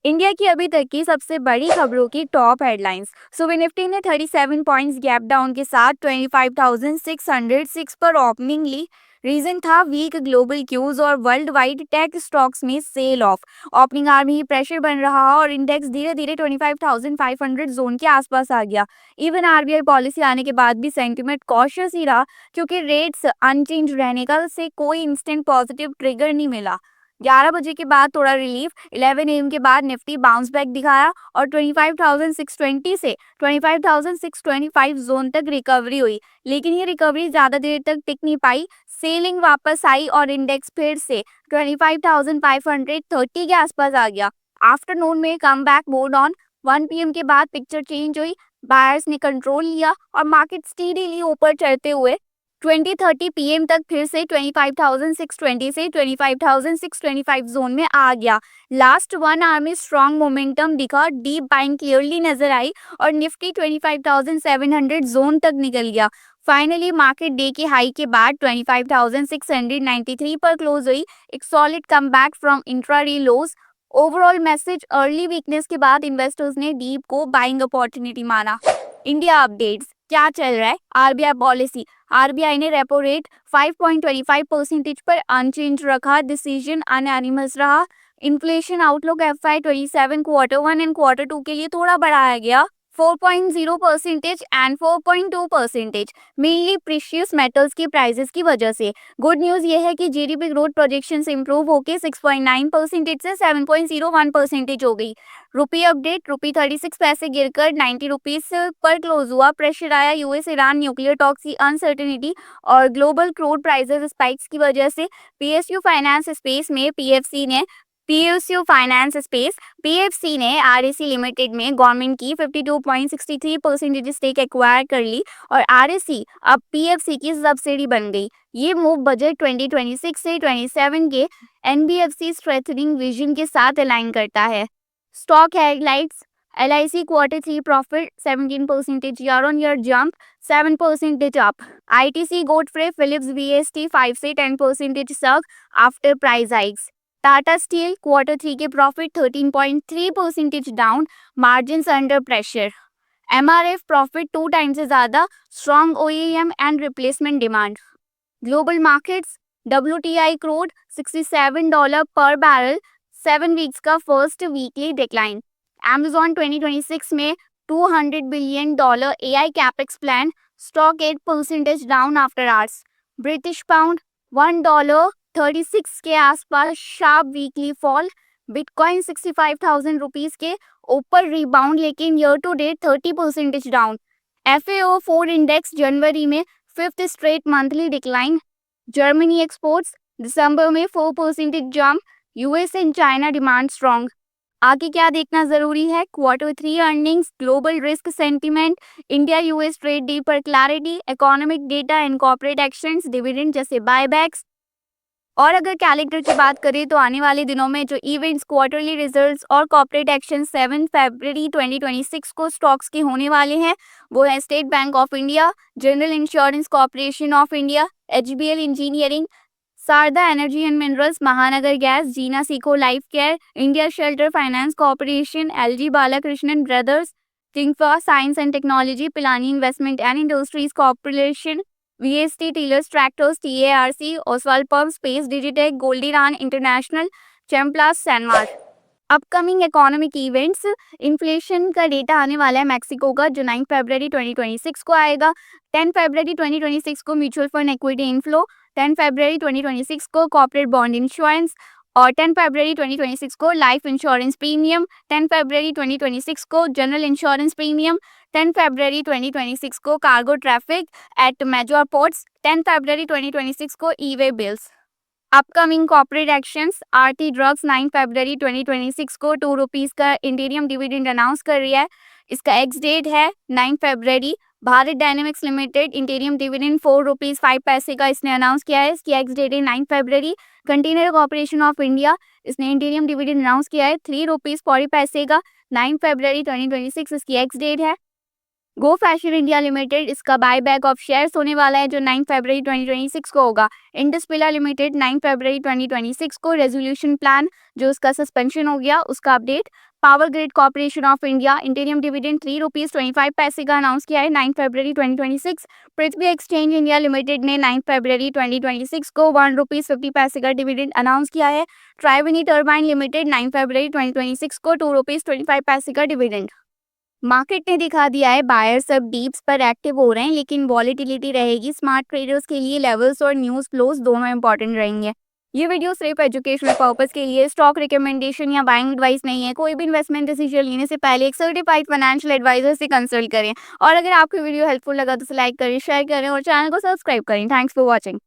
India की अभी तक की सबसे बड़ी खबरों की टॉप हेडलाइंस। सुबह निफ्टी ने 37 पॉइंट्स गैप डाउन के साथ 25,606 पर ओपनिंग ली। रीजन था वीक ग्लोबल क्यूज और वर्ल्ड वाइड टेक स्टॉक्स में सेल ऑफ। ओपनिंग आवर में ही प्रेशर बन रहा और इंडेक्स धीरे धीरे 25,500 जोन के आसपास आ गया। इवन आरबीआई पॉलिसी आने के बाद भी सेंटिमेंट कॉशियस ही रहा, क्योंकि रेट्स अनचेंज रहने का से कोई इंस्टेंट पॉजिटिव ट्रिगर नहीं मिला। 11 बजे के बाद थोड़ा रिलीफ। 11 एम के बाद निफ्टी बाउंस बैक दिखाया और 25,620 से 25,625 जोन तक रिकवरी हुई। लेकिन ये रिकवरी ज्यादा देर तक टिक नहीं पाई। सेलिंग वापस आई और इंडेक्स फिर से 25,530 के आसपास आ गया। आफ्टरनून में come back mode on. 1 PM के बाद पिक्चर चेंज हुई। बायर्स ने कंट्रोल लिया और मार्केट स्टीडीली ऊपर चढ़ते हुए 20:30 पीएम तक फिर से 25,620 से 25,625 जोन में आ गया। लास्ट 1 आवर में स्ट्रॉन्ग मोमेंटम दिखा, डीप बाइंग क्लियरली नजर आई और निफ्टी 25,700 जोन तक निकल गया। फाइनली मार्केट डे के हाई के बाद 25,693 पर क्लोज हुई। एक solid comeback from intraday lows. Overall message, early weakness के बाद इन्वेस्टर्स ने डीप को बाइंग अपॉर्चुनिटी माना। इंडिया अपडेट्स, क्या चल रहा है? RBI policy. आरबीआई ने रेपो रेट 5.25% पर अनचेंज रखा। डिसीजन अनएनिमस रहा। Inflation outlook FY27 Q1 and Q2 के लिए थोड़ा बढ़ाया गया, 4.0% एंड 4.2%, मेनली प्रीशियस मेटल्स की प्राइसेस की वजह से। गुड न्यूज ये है कि जीडीपी ग्रोथ प्रोजेक्शन इंप्रूव होकर 6.9% से 7.01% हो गई। रुपी अपडेट, रुपी 36 पैसे गिरकर 90 रुपीज पर क्लोज हुआ। प्रेशर आया यूएस ईरान न्यूक्लियर टॉक्स की अनसर्टेनिटी और ग्लोबल क्रूड प्राइसेस स्पाइक्स की वजह से। पीएसयू फाइनेंस स्पेस में पीएफसी ने आरएसी लिमिटेड में गवर्नमेंट की 52.63% स्टेक एक्वायर कर ली और आरएसी अब पीएफसी की सब्सिडी बन गई। ये मूव बजट 2026 से 27 के एनबीएफसी स्ट्रेथनिंग विजन के साथ अलाइन करता है। Stock headlines. LIC Q3 profit 17% year-on-year jump, 7% up. ITC Godfrey Phillips VST 5 से 10% surge after price hikes. Tata Steel Q3 के profit 13.3% down, margins under pressure. MRF profit 2 times से ज़्यादा, strong OEM and replacement demand. Global markets, WTI crude $67 per barrel, 7 weeks का first weekly decline. Amazon 2026 में $200 billion AI capex plan, stock 8% down after hours. British pound $1.36 के आसपास, sharp weekly fall. Bitcoin 65,000 rupees के ऊपर rebound, लेकिन year to date 30% down. FAO 4 index जनवरी में 5th straight monthly decline. Germany exports दिसंबर में 4% jump. US and China demand strong. आगे क्या देखना जरूरी है? Q3 earnings, global risk sentiment, India US trade deal पर clarity, economic data and corporate actions, dividend जैसे buybacks. और अगर कैलेंडर की बात करें तो आने वाले दिनों में जो इवेंट्स, क्वार्टरली रिजल्ट्स और कॉर्पोरेट एक्शन 7 फरवरी 2026 को स्टॉक्स के होने वाले हैं, वो है State Bank of India, General Insurance Corporation of India, HBL engineering, Sharda energy and minerals, Mahanagar gas, Jeena Sikho life care, India shelter finance corporation, LG Balakrishnan brothers, थिंकफा science and technology, Pilani investment and industries corporation, VST tillers tractors, TARC, Oswal pump, space digitech, Goldiam international, Chemplast, सैनमार। Upcoming economic events, inflation का data आने वाला है Mexico का, जो 9 फरवरी 2026 को आएगा। 10 फरवरी 2026 को म्यूचुअल फंड इक्विटी इनफ्लो, 10 फरवरी 2026 को कॉर्पोरेट बॉन्ड इंश्योरेंस और 10 फरवरी 2026 को लाइफ इंश्योरेंस प्रीमियम, 10 फरवरी 2026 को जनरल इंश्योरेंस प्रीमियम, 10 फरवरी 2026 को cargo traffic at major ports, 10 फरवरी 2026 को e way bills. Upcoming corporate actions, Aarti drugs 9 फरवरी 2026 को 2 रुपीस का इंटीरियम डिविडेंड अनाउंस कर रही है। इसका एक्स डेट है 9 फरवरी। Bharat dynamics limited interim dividend 4 rupees 5 पैसे का इसने अनाउंस किया है। इसकी एक्स डेट है 9 फरवरी। कंटेनर कॉर्पोरेशन ऑफ इंडिया, इसने इंटीरियम डिविडेंड अनाउंस किया है 3 रुपीस 40 पैसे का, 9 फरवरी 2026 इसकी एक्स डेट है। गो फैशन इंडिया लिमिटेड, इसका बायबैक ऑफ शेयर्स होने वाला है जो 9 फरवरी 2026 को होगा। इंडस पिला लिमिटेड 9 फरवरी 2026 को रेजोल्यूशन प्लान जो उसका सस्पेंशन हो गया उसका update. Power grid corporation of India इंटीरियम dividend ₹3.25 का अनाउंस किया है 9 फरवरी 2026। पृथ्वी एक्सचेंज इंडिया लिमिटेड ने 9 फरवरी 2026 को ₹1.50 का डिविडेंड अनाउंस किया है। ट्राइवेनी टर्बाइन लिमिटेड 9 फरवरी 2026 को ₹2.25 का डिविडेंड। मार्केट ने दिखा दिया है बायर्स अब डीप्स पर एक्टिव हो रहे हैं, लेकिन वॉलेटिलिटी रहेगी। स्मार्ट ट्रेडर्स के लिए लेवल्स और न्यूज़ फ्लोज दोनों इंपॉर्टेंट रहेंगे। ये वीडियो सिर्फ एजुकेशनल पर्पस के लिए स्टॉक रिकमेंडेशन या बाइंग एडवाइस नहीं है। कोई भी इन्वेस्टमेंट डिसीजन लेने से पहले एक सर्टिफाइड फाइनेंशियल एडवाइजर से कंसल्ट करें। और अगर आपको वीडियो हेल्पफुल लगा तो लाइक करें, शेयर करें और चैनल को सब्सक्राइब करें। Thanks for watching.